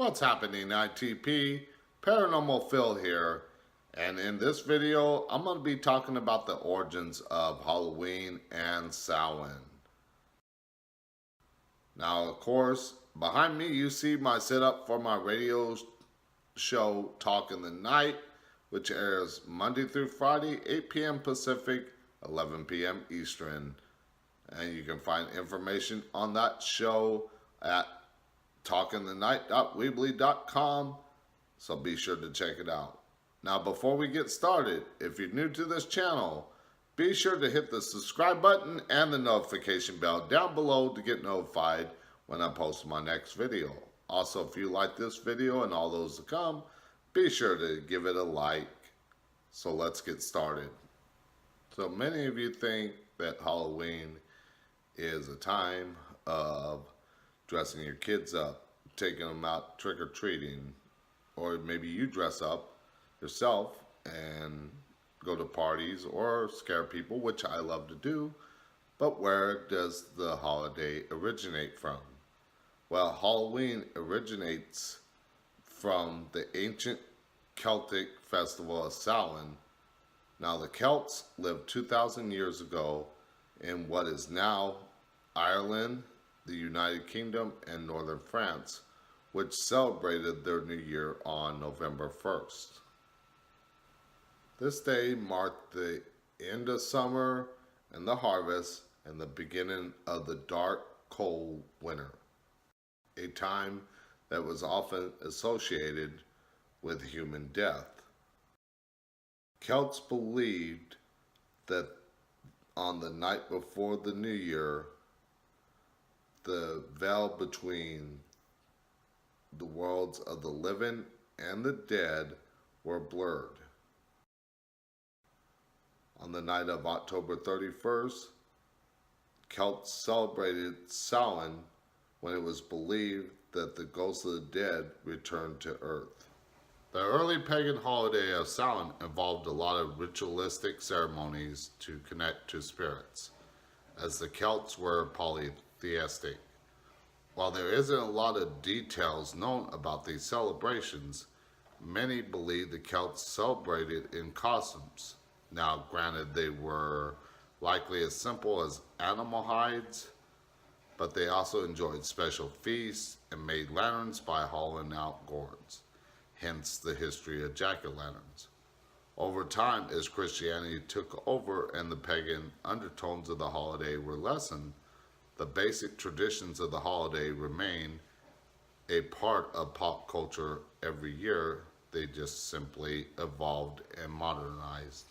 What's happening, ITP? Paranormal Phil here, and in this video I'm going to be talking about the origins of Halloween and Samhain. Now, of course, behind me you see my setup for my radio show Talk in the Night, which airs Monday through Friday, 8 p.m. Pacific, 11 p.m. Eastern. And you can find information on that show at talkinthenight.weebly.com, so be sure to check it out. Now, before we get started, if you're new to this channel, be sure to hit the subscribe button and the notification bell down below to get notified when I post my next video. Also, if you like this video and all those to come, be sure to give it a like. So let's get started. So many of you think that Halloween is a time of dressing your kids up, taking them out trick-or-treating, or maybe you dress up yourself and go to parties or scare people, which I love to do. But where does the holiday originate from? Well, Halloween originates from the ancient Celtic festival of Samhain. Now, the Celts lived 2,000 years ago in what is now Ireland, the United Kingdom, and northern France, which celebrated their new year on November 1st. This day marked the end of summer and the harvest and the beginning of the dark, cold winter, a time that was often associated with human death. Celts believed that on the night before the new year, the veil between the worlds of the living and the dead were blurred. On the night of October 31st, Celts celebrated Samhain, when it was believed that the ghosts of the dead returned to earth. The early pagan holiday of Samhain involved a lot of ritualistic ceremonies to connect to spirits, as the Celts were polytheistic. While there isn't a lot of details known about these celebrations, many believe the Celts celebrated in costumes. Now, granted, they were likely as simple as animal hides, but they also enjoyed special feasts and made lanterns by hollowing out gourds, hence the history of jack-o'-lanterns. Over time, as Christianity took over and the pagan undertones of the holiday were lessened, the basic traditions of the holiday remain a part of pop culture every year. They just simply evolved and modernized.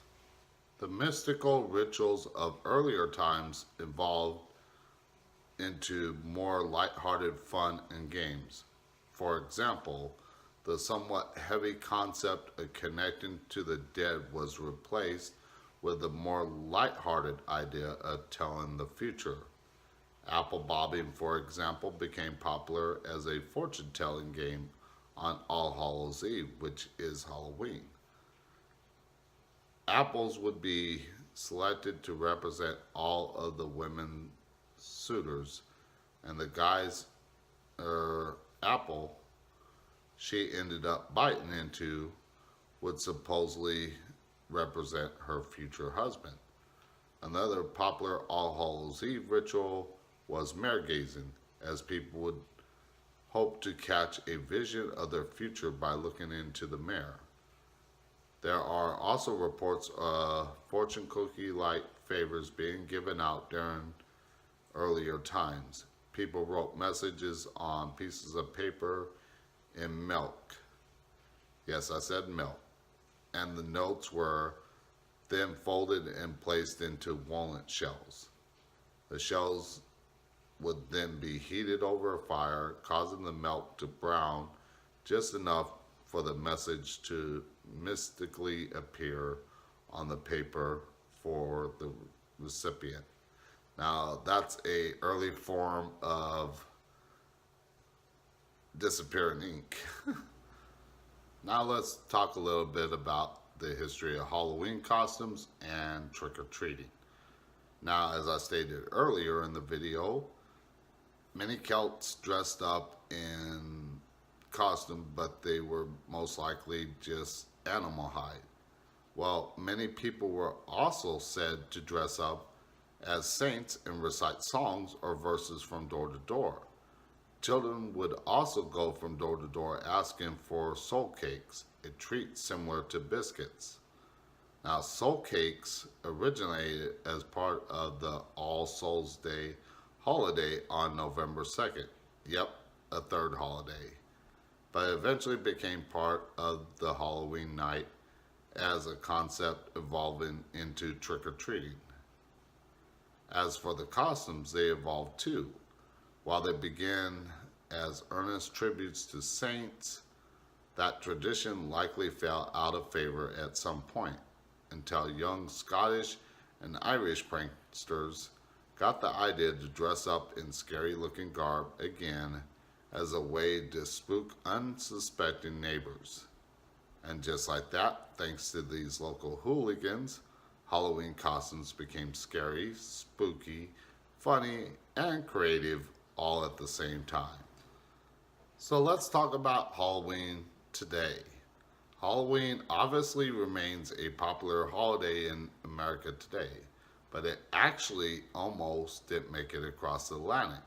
The mystical rituals of earlier times evolved into more lighthearted fun and games. For example, the somewhat heavy concept of connecting to the dead was replaced with a more lighthearted idea of telling the future. Apple bobbing, for example, became popular as a fortune-telling game on All Hallows Eve, which is Halloween. Apples would be selected to represent all of the women suitors, and the guy's apple she ended up biting into would supposedly represent her future husband. Another popular All Hallows Eve ritual was mirror gazing, as people would hope to catch a vision of their future by looking into the mirror. There are also reports of fortune cookie-like favors being given out during earlier times. People wrote messages on pieces of paper in milk. Yes, I said milk. And the notes were then folded and placed into walnut shells. The shells would then be heated over a fire, causing the milk to brown just enough for the message to mystically appear on the paper for the recipient. Now, that's a early form of disappearing ink. Now let's talk a little bit about the history of Halloween costumes and trick-or-treating. Now, as I stated earlier in the video, many Celts dressed up in costume, but they were most likely just animal hide. Well, many people were also said to dress up as saints and recite songs or verses from door to door. Children would also go from door to door asking for soul cakes, a treat similar to biscuits. Now, soul cakes originated as part of the All Souls Day holiday on November 2nd. Yep, a third holiday. But eventually became part of the Halloween night as a concept evolving into trick or treating. As for the costumes, they evolved too. While they began as earnest tributes to saints, that tradition likely fell out of favor at some point until young Scottish and Irish pranksters got the idea to dress up in scary looking garb again as a way to spook unsuspecting neighbors. And just like that, thanks to these local hooligans, Halloween costumes became scary, spooky, funny, and creative all at the same time. So let's talk about Halloween today. Halloween obviously remains a popular holiday in America today, but it actually almost didn't make it across the Atlantic.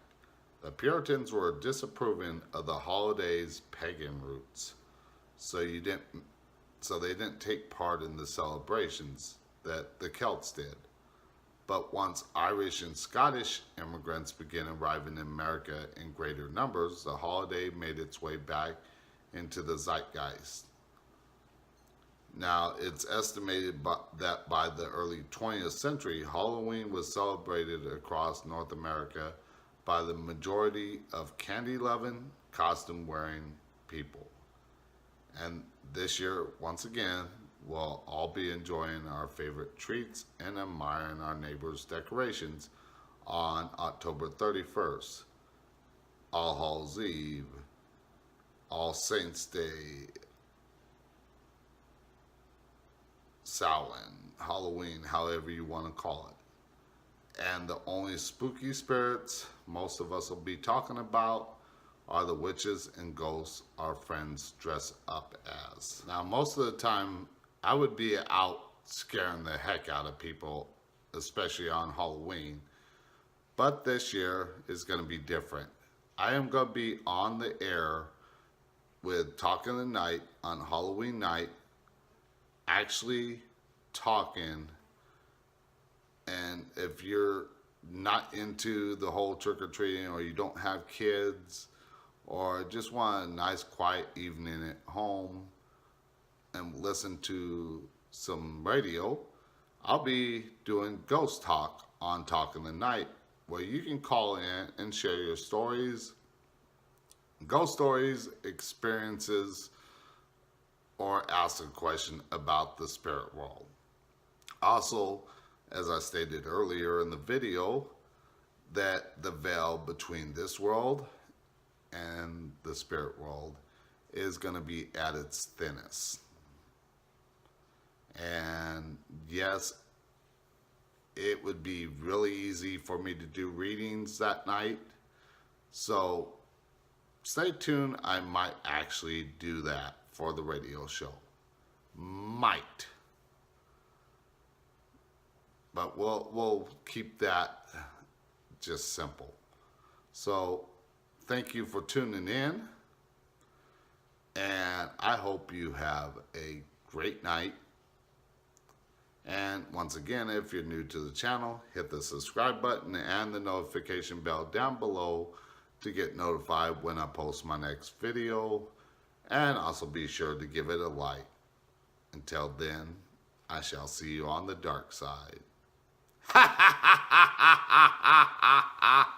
The Puritans were disapproving of the holiday's pagan roots, so they didn't take part in the celebrations that the Celts did. But once Irish and Scottish immigrants began arriving in America in greater numbers, the holiday made its way back into the zeitgeist. Now, it's estimated that by the early 20th century, Halloween was celebrated across North America by the majority of candy-loving, costume-wearing people. And this year, once again, we'll all be enjoying our favorite treats and admiring our neighbors' decorations on October 31st, All Hallows Eve, All Saints Day, Sow-in, Halloween, however you want to call it. And the only spooky spirits most of us will be talking about are the witches and ghosts our friends dress up as. Now, most of the time, I would be out scaring the heck out of people, especially on Halloween. But this year is going to be different. I am going to be on the air with Talking the Night on Halloween night, actually talking. And if you're not into the whole trick-or-treating, or you don't have kids, or just want a nice quiet evening at home and listen to some radio, I'll be doing Ghost Talk on Talking the Night, where you can call in and share your stories, ghost stories, experiences, or ask a question about the spirit world. Also, as I stated earlier in the video, that the veil between this world and the spirit world is going to be at its thinnest. And yes, it would be really easy for me to do readings that night. So stay tuned. I might actually do that for the radio show. Might. But we'll keep that just simple. So thank you for tuning in. And I hope you have a great night. And once again, if you're new to the channel, hit the subscribe button and the notification bell down below to get notified when I post my next video. And also be sure to give it a like. Until then, I shall see you on the dark side. Ha ha ha ha ha ha ha!